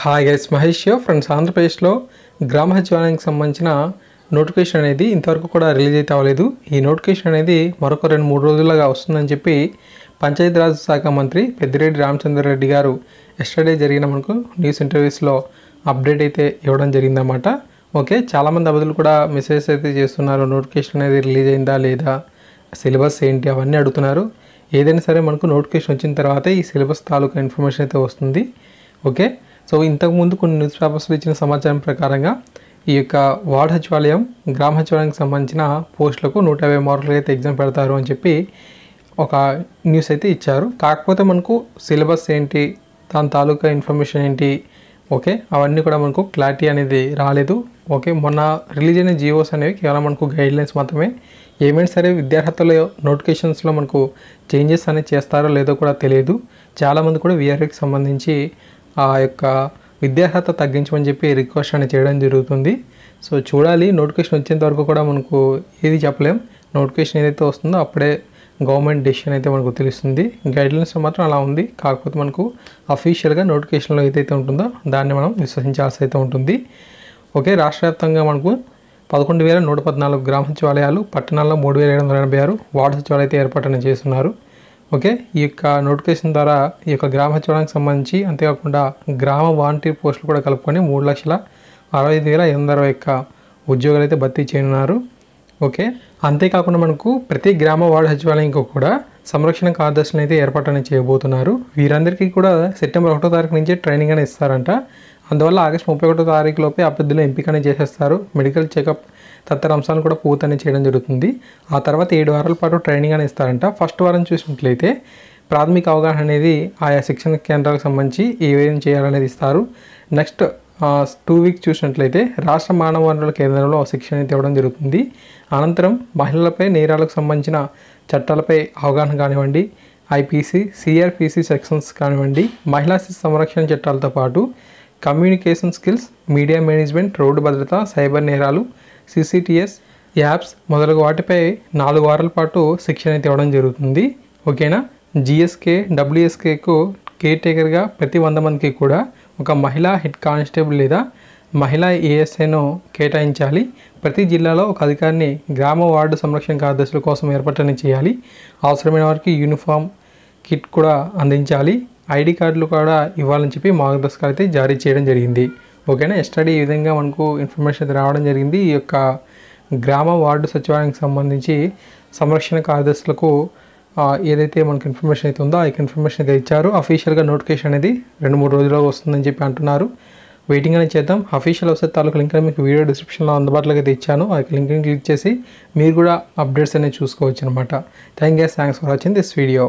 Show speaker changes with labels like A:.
A: Hi guys, Mahesh friends. ఆంధ్రప్రదేశ్లో గ్రామ సచివాలయానికి సంబంధించిన నోటిఫికేషన్ అనేది ఇంతవరకు కూడా రిలీజ్ అయితే అవ్వలేదు. ఈ నోటిఫికేషన్ అనేది మరొక 2-3 రోజులుగా వస్తుందని చెప్పి పంచాయతీరాజ్ శాఖ మంత్రి పెద్దిరెడ్డి రామచంద్రారెడ్డి గారు ఎస్టర్డే జరిగిన మనకు న్యూస్ ఇంటర్వ్యూస్లో అప్డేట్ అయితే ఇవ్వడం జరిగిందన్నమాట. ఓకే, చాలామంది అభ్యర్థులు కూడా మెసేజెస్ అయితే చేస్తున్నారు, నోటిఫికేషన్ అనేది రిలీజ్ అయిందా లేదా, సిలబస్ ఏంటి అవన్నీ అడుగుతున్నారు. ఏదైనా సరే మనకు నోటిఫికేషన్ వచ్చిన తర్వాతే ఈ సిలబస్ తాలూకా ఇన్ఫర్మేషన్ అయితే వస్తుంది. ఓకే, సో ఇంతకుముందు కొన్ని న్యూస్ పేపర్స్లో ఇచ్చిన సమాచారం ప్రకారంగా ఈ యొక్క వార్డు సచివాలయం, గ్రామ సచివాలయానికి సంబంధించిన పోస్టులకు 150 మార్కులు అయితే ఎగ్జామ్ పెడతారు అని చెప్పి ఒక న్యూస్ అయితే ఇచ్చారు. కాకపోతే మనకు సిలబస్ ఏంటి, దాని తాలూకా ఇన్ఫర్మేషన్ ఏంటి, ఓకే, అవన్నీ కూడా మనకు క్లారిటీ అనేది రాలేదు. ఓకే, మొన్న రిలీజ్ అయిన జియోస్ అనేవి కేవలం మనకు గైడ్లైన్స్ మాత్రమే. ఏమైనా సరే విద్యార్హతల నోటిఫికేషన్స్లో మనకు చేంజెస్ అనేది చేస్తారో లేదో కూడా తెలియదు. చాలామంది కూడా వీఆర్ఏకి సంబంధించి ఆ యొక్క విద్యార్హత తగ్గించమని చెప్పి రిక్వెస్ట్ అనేది చేయడం జరుగుతుంది. సో చూడాలి, నోటిఫికేషన్ వచ్చేంత వరకు కూడా మనకు ఏది చెప్పలేం. నోటిఫికేషన్ ఏదైతే వస్తుందో అప్పుడే గవర్నమెంట్ డెసిషన్ అయితే మనకు తెలుస్తుంది. గైడ్లైన్స్ మాత్రం అలా ఉంది. కాకపోతే మనకు అఫీషియల్గా నోటిఫికేషన్లో ఏదైతే ఉంటుందో దాన్ని మనం విశ్వసించాల్సి అయితే ఉంటుంది. ఓకే, రాష్ట్ర వ్యాప్తంగా మనకు 11,114 గ్రామ సచివాలయాలు, పట్టణాల్లో 3,786 వార్డు సచివాలయాలు అయితే ఏర్పాటు చేస్తున్నారు. ఓకే, ఈ యొక్క నోటిఫికేషన్ ద్వారా ఈ యొక్క గ్రామ సచివాలయానికి సంబంధించి అంతేకాకుండా గ్రామ వాలంటీర్ పోస్టులు కూడా కలుపుకొని 3,65,861 ఉద్యోగాలు అయితే భర్తీ చేయనున్నారు. ఓకే, అంతేకాకుండా మనకు ప్రతి గ్రామ వార్డు సచివాలయంకి కూడా సంరక్షణ కార్యదర్శులను అయితే ఏర్పాటు చేయబోతున్నారు. వీరందరికీ కూడా సెప్టెంబర్ 1వ తారీఖు నుంచే ట్రైనింగ్ అనేది ఇస్తారంట. అందువల్ల ఆగస్టు 31వ తారీఖు లోపే అభ్యర్థులు ఎంపికనే చేసేస్తారు. మెడికల్ చెకప్ తదితర అంశాలను కూడా పూర్తి చేయడం జరుగుతుంది. ఆ తర్వాత 7 వారాల పాటు ట్రైనింగ్ అని ఇస్తారంట. ఫస్ట్ వారం చూసినట్లయితే ప్రాథమిక అవగాహన అనేది ఆయా శిక్షణ కేంద్రాలకు సంబంధించి ఏమేమి చేయాలనేది ఇస్తారు. నెక్స్ట్ 2 వీక్స్ చూసినట్లయితే రాష్ట్ర మానవ వనరుల కేంద్రంలో శిక్షణ అయితే ఇవ్వడం జరుగుతుంది. అనంతరం మహిళలపై నేరాలకు సంబంధించిన చట్టాలపై అవగాహన కానివ్వండి, ఐపీసీ, సిఆర్పిసి సెక్షన్స్ కానివ్వండి, మహిళా శిశు సంరక్షణ చట్టాలతో పాటు communication skills, media management, road భద్రత, సైబర్ నేరాలు, సిసిటిఎస్ యాప్స్ మొదలగు వాటిపై 4 వారాల పాటు శిక్షణ అయితే ఇవ్వడం జరుగుతుంది. ఓకేనా, జిఎస్కే, డబ్ల్యూఎస్కేకు కేర్ టేకర్గా ప్రతి 100 మందికి కూడా ఒక మహిళా హెడ్ కానిస్టేబుల్ లేదా మహిళా ఏఎస్ఐను కేటాయించాలి. ప్రతి జిల్లాలో ఒక అధికారిని గ్రామ వార్డు సంరక్షణ కార్యదర్శుల కోసం ఏర్పాటు చేయాలి. అవసరమైన వారికి యూనిఫామ్ కిట్ కూడా అందించాలి. ఐడి కార్డులు కూడా ఇవ్వాలని చెప్పి మార్గదర్శకాలు అయితే జారీ చేయడం జరిగింది. ఓకేనా, ఎస్టర్డే ఈ విధంగా మనకు ఇన్ఫర్మేషన్ అయితే రావడం జరిగింది. ఈ యొక్క గ్రామ వార్డు సచివాలయానికి సంబంధించి సంరక్షణ కార్యదర్శులకు ఏదైతే మనకు ఇన్ఫర్మేషన్ అయితే ఉందో ఆ ఇన్ఫర్మేషన్ అయితే ఇచ్చారు. అఫీషియల్గా నోటిఫికేషన్ అనేది 2-3 రోజుల్లో వస్తుందని చెప్పి అంటున్నారు. వెయిటింగ్ అనేది చేద్దాం. అఫీషియల్ వెబ్సైట్ తాలూకు లింక్ మీకు వీడియో డిస్క్రిప్షన్లో అందుబాటులోకి అయితే ఇచ్చాను. ఆ లింక్ని క్లిక్ చేసి మీరు కూడా అప్డేట్స్ అనేవి చూసుకోవచ్చు అనమాట. Thanks for watching this video.